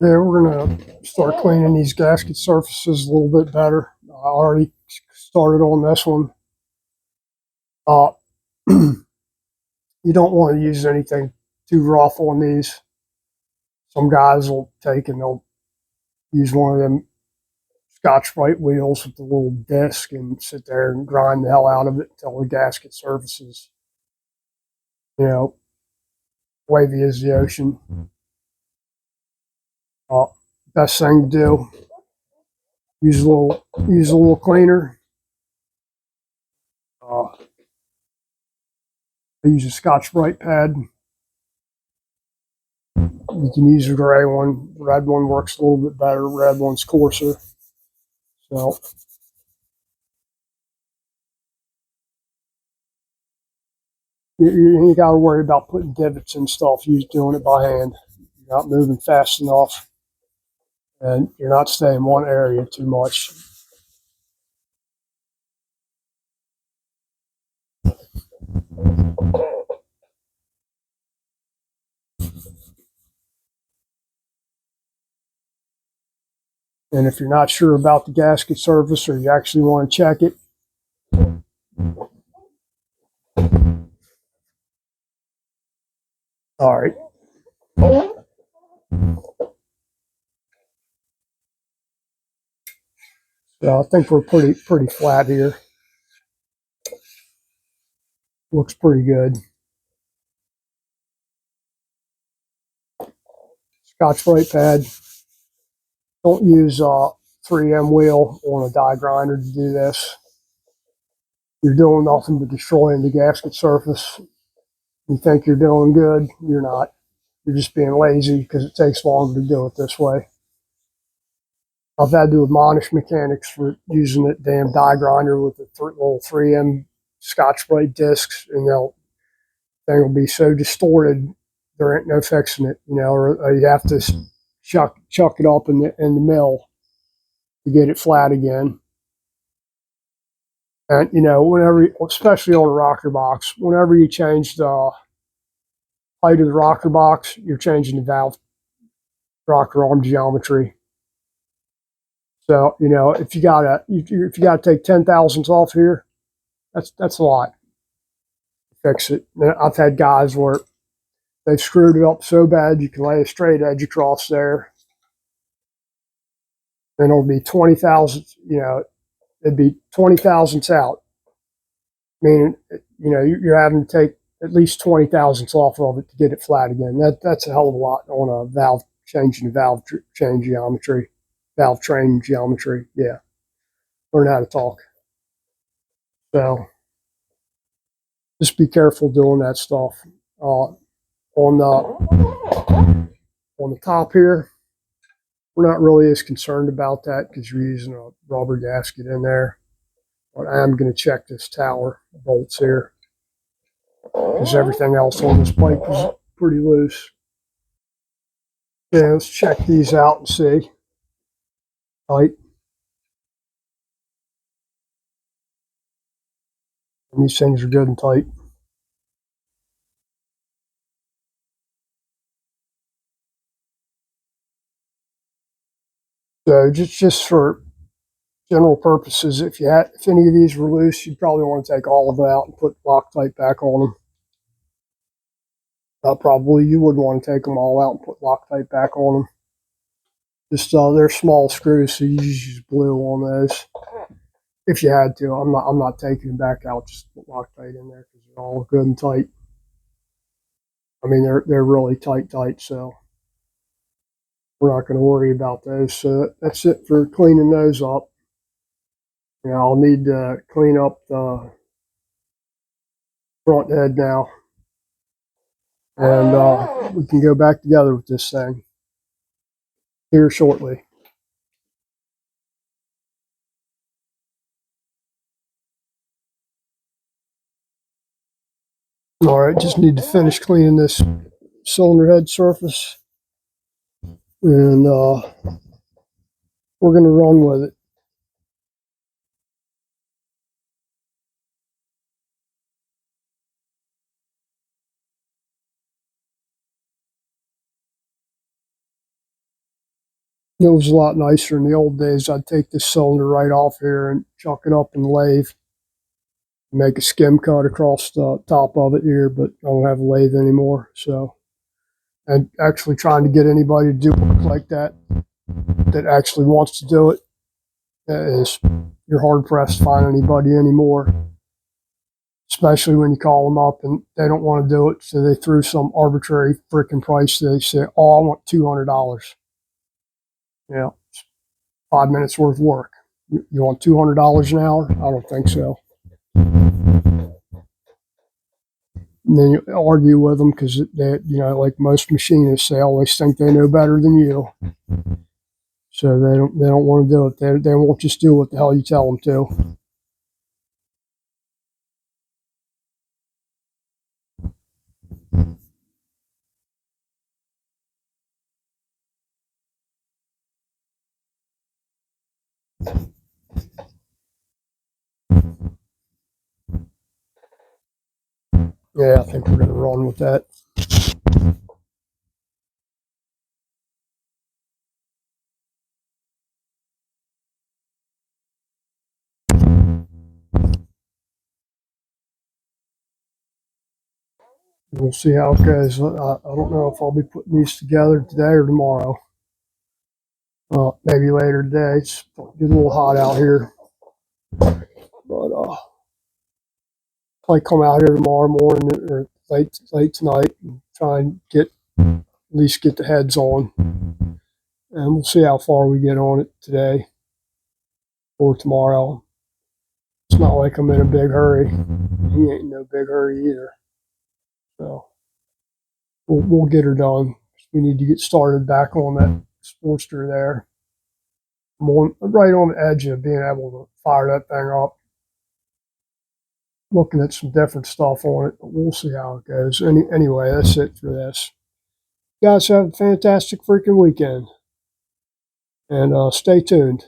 Yeah, we're gonna start cleaning these gasket surfaces a little bit better. I already started on this one. Uh, you don't want to use anything too rough on these. Some guys will take and they'll use one of them Scotch-Brite wheels with the little disc and sit there and grind the hell out of it until the gasket surfaces, you know, wavy as the ocean. Uh, Best thing to do, use a little cleaner. I use a Scotch-Brite pad. You can use a gray one. The red one works a little bit better. Red one's coarser. So you got to worry about putting divots and stuff. You're doing it by hand. You're not moving fast enough, and you're not staying in one area too much. And if you're not sure about the gasket surface or you actually want to check it, all right. So I think we're pretty flat here. Looks pretty good. Scotch-Brite pad. Don't use a 3M wheel on a die grinder to do this. You're doing nothing but destroying the gasket surface. You think you're doing good, you're not. You're just being lazy because it takes longer to do it this way. I've had to admonish mechanics for using that damn die grinder with the little 3M Scotch-Brite discs, and thing will be so distorted there ain't no fixing it, or you have to chuck it up in the mill to get it flat again. And whenever, especially on a rocker box, whenever you change the height of the rocker box, you're changing the valve rocker arm geometry. So if you gotta take 10 thousandths off here, that's a lot. Fix it. And I've had guys where they've screwed it up so bad you can lay a straight edge across there, and it'll be 20 thousandths. It'd be 20 thousandths out, meaning you're having to take at least 20 thousandths off of it to get it flat again. That's a hell of a lot on a valve changing valve chain geometry, valve train geometry. Yeah, learn how to talk. So just be careful doing that stuff. On the top here, we're not really as concerned about that because you're using a rubber gasket in there. But I am going to check this tower bolts here because everything else on this pipe is pretty loose. Yeah, let's check these out and see. Tight. And these things are good and tight. So just for general purposes, if any of these were loose, you'd probably want to take all of it out and put Loctite back on them. Probably you would want to take them all out and put Loctite back on them. Just they're small screws, so you just use glue on those if you had to. I'm not taking them back out. Just put Loctite in there because they're all good and tight. I mean they're really tight. So we're not going to worry about those. So that's it for cleaning those up. I'll need to clean up the front head now, and we can go back together with this thing here shortly. All right, just need to finish cleaning this cylinder head surface, and we're going to run with it. It was a lot nicer in the old days. I'd take this cylinder right off here and chuck it up in the lathe, make a skim cut across the top of it here, but I don't have a lathe anymore. So, and actually trying to get anybody to do work like that that actually wants to do it is you're hard pressed to find anybody anymore. Especially when you call them up and they don't want to do it, so they threw some arbitrary freaking price. They say, "Oh, I want $200." Yeah, 5 minutes worth of work. You want $200 an hour? I don't think so. And then you argue with them because they, like most machinists, they always think they know better than you, so they don't want to do it. They won't just do what the hell you tell them to. Yeah, I think we're gonna run with that. We'll see how it goes. I don't know if I'll be putting these together today or tomorrow. Maybe later today. It's getting a little hot out here, but probably come out here tomorrow morning or late tonight and try and at least get the heads on, and we'll see how far we get on it today or tomorrow. It's not like I'm in a big hurry. He ain't in no big hurry either, so we'll get her done. We need to get started back on that Sportster there. Right on the edge of being able to fire that thing up. Looking at some different stuff on it, but we'll see how it goes. Anyway, that's it for this. You guys have a fantastic freaking weekend, and stay tuned.